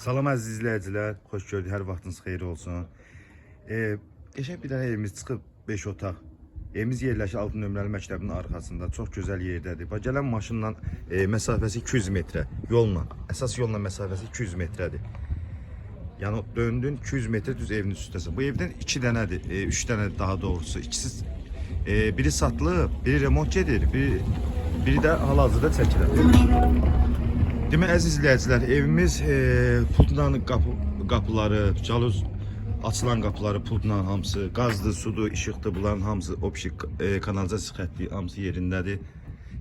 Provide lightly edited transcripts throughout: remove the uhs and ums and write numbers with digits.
Salam əziz izləyicilər, xoş gördük, hər vaxtınız xeyir olsun. Qəşəng bir dənə evimiz çıxıb 5 otaq. Evimiz yerləşir 6 nömrəli məktəbin arxasında, çox gözəl yerdədir. Bax, gələn maşınla məsafəsi 200 metrə, yolla, əsas yolla məsafəsi 200 metrədir. Yəni döndün 200 metrə düz evin üstündəsin. Bu evdən 2 dənədir, 3 dənədir daha doğrusu. İkisi, biri satılıb, biri remont gedir, biri də hal-hazırda çəkilir. Demək əziz izləyicilər, evimiz pultla qapıları, caluz açılan qapıları pultla hamısı, qazdır, sudur, işıqdır, bunların hamısı optik kanalizasiya xətti hamısı yerindədir.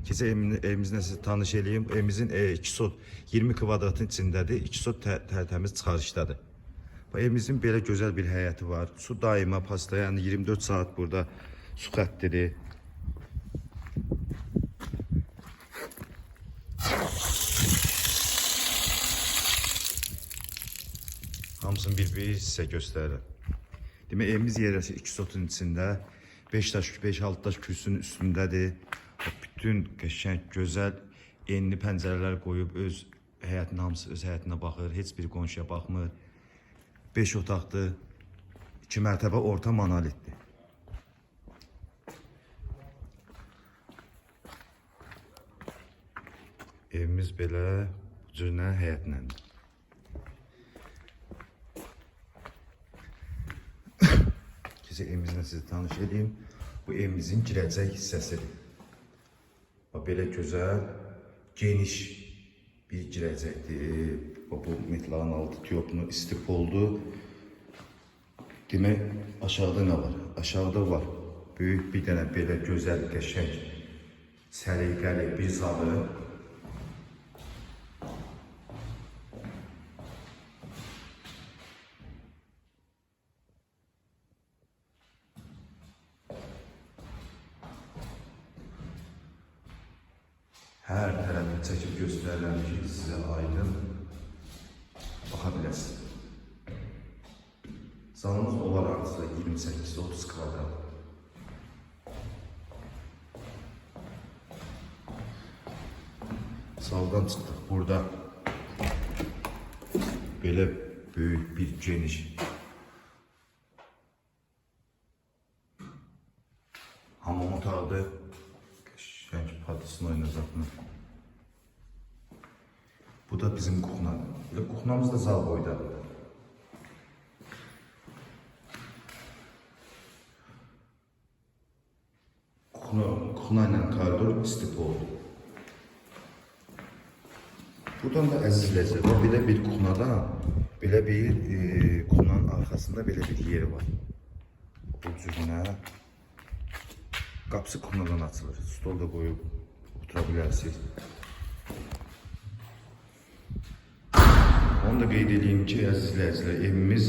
Keçə evimizlə sizi tanış edeyim. Evimizin 2 sot 20 kvadratın içindədir, 2 sot tərtəmiz çıxarışdadır. Evimizin belə gözəl bir həyəti var. Su daima pasta, yəni 24 saat burada su xəttidir. Hamısını bir sizə göstərirəm. Demək evimiz yerləşir 2 sotun içində. 5-6 daş kürsünün üstündədir. Bütün qəşəng, gözəl, enli pəncərələr qoyub öz həyətinin hamısı öz həyətinə baxır. Heç bir qonşuya baxmır. 5 otaqdır. 2 mərtəbə orta monolitdir. Evimiz belə cürlə həyətləndir. Evimizlə sizi tanış edeyim. Bu evimizin girəcək hissəsidir. Belə gözəl, geniş bir girəcəkdir. Bu metalın altı tiyopunu istif oldu. Demək, aşağıda nə var? Aşağıda var. Böyük bir dənə belə gözəl, qəşəng, səliqəli bir zalı. Hər tərəfi çəkib göstərirəm ki, sizə aydın baxa biləsiniz. Salonumuz olar arasında 28-30 kvadrat. Saldan çıxdıq. Burada belə böyük bir geniş hamam otağıdır. Qəşəng padisini oynayacaqlar. Bu da bizim kuxnadır. Kuxnamız da zal boydadır. Kuxna ilə koridor istif oldu. Buradan da əziz izləyicilər, belə bir kuxnadan, belə bir kuxnanın arxasında belə bir yeri var. Bu cürünə qapısı kuxnadan açılır. Stol da qoyub otura bilərsiniz. Onu da qeyd edeyim ki, əziz izləyicilər, evimiz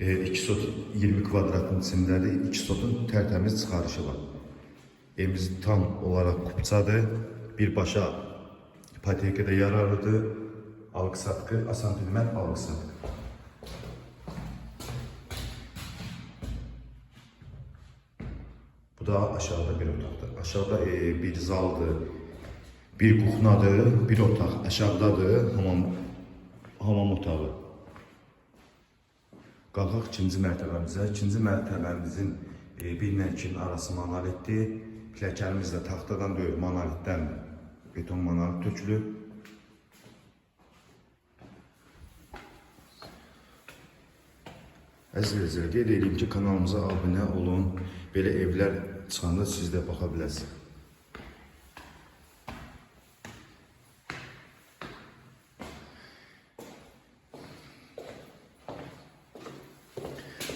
2 sot 20 kvadratın içindədir, 2 sotun tərtəmiz çıxarışı var. Evimiz tam olaraq kupçadır, birbaşa ipotekada yararlıdır, alqı-satqı, asantilmət alqı-satqı. Bu da aşağıda bir otaqdır. Aşağıda bir zaldır, bir kuxnadır, bir otaq aşağıdadır, hamam otağı. Qalxaq ikinci mərtəbəmizə. İkinci mərtəbəmizin 1 ilə 2-nin arası monolitdir. Pilləkənimiz də taxtadan deyil, monolitdən beton monolit tökülür. Əziz izləyicilər, qeyd edeyim ki, kanalımıza abunə olun. Belə evlər çıxanda siz də baxa biləsiniz.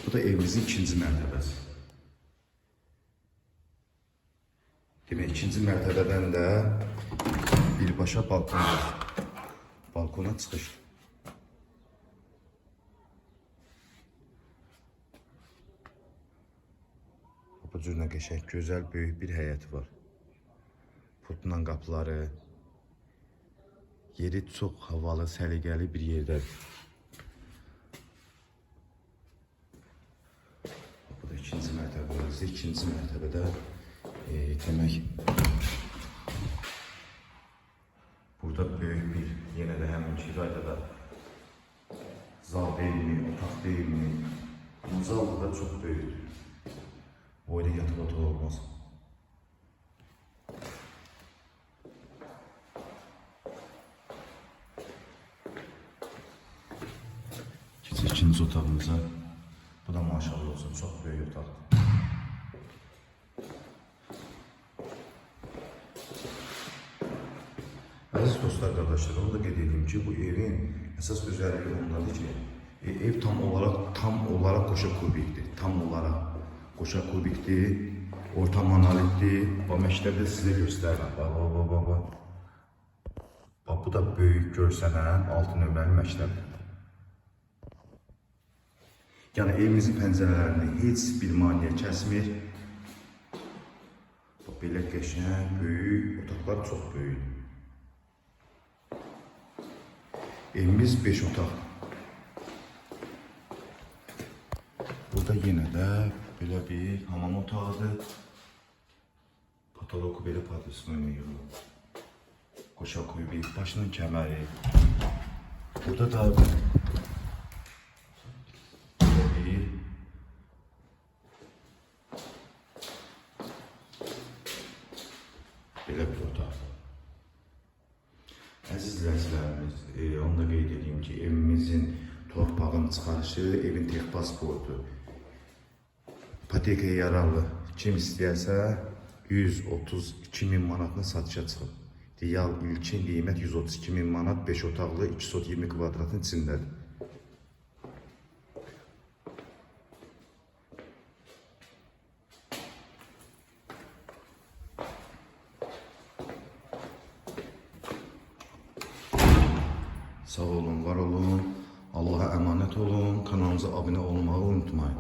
Bu da evimizin ikinci mərtəbəsi. Demək, ikinci mərtəbədən də birbaşa balkona çıxışdır. Bu cürünə qəşəng, gözəl, böyük bir həyəti var. Pultla qapıları, yeri çox havalı, səliqəli bir yerdədir. Bu da ikinci mərtəbəmizdir. İkinci mərtəbədə demək, burada böyük bir, yenə də həmin ki qaydada Zal değil mi, otak değil mi? Ama zal da çok büyük. Öyle yatıp otağı olmaz. Keçək ikinci otağımıza. Bu da maşallah olsun, çok büyük otak. Aziz dostlar, kardeşler, onu da qeyd edeyim ki, bu evin əsas özelliği ondadır ki, ev tam olarak qoşa kubikdir. Tam olarak qoşa kubikdir, orta monolitdir. Bu məktəbdə sizə göstərirəm. Bax. Bax, bu da böyük görsənən 6 nömrəli məktəbdir. Yəni evimizin pəncərələrini heç bir maneə kəsmir. Bax, belə qəşəng, böyük, otaqlar çox böyük. Evimiz 5 otaq. Burada yenə də belə bir hamam otağıdır. Patoloku belə patismini yığılıb. Qoşa kubik, başının kəməri. Burada da belə bir otaq. Əziz izləyicilərimiz, onu da qeyd edeyim ki, evimizin torpağın çıxarışı, evin tek pasportu. İpotekaya yararlı kim istəyərsə 132.000 manatına satışa çıxıb. Real ilkin qiymət 132.000 manat, 5 otaqlı, 220 kvadratın içindədir. Sağ olun, var olun, Allah'a emanet olun, kanalımıza abone olmayı unutmayın.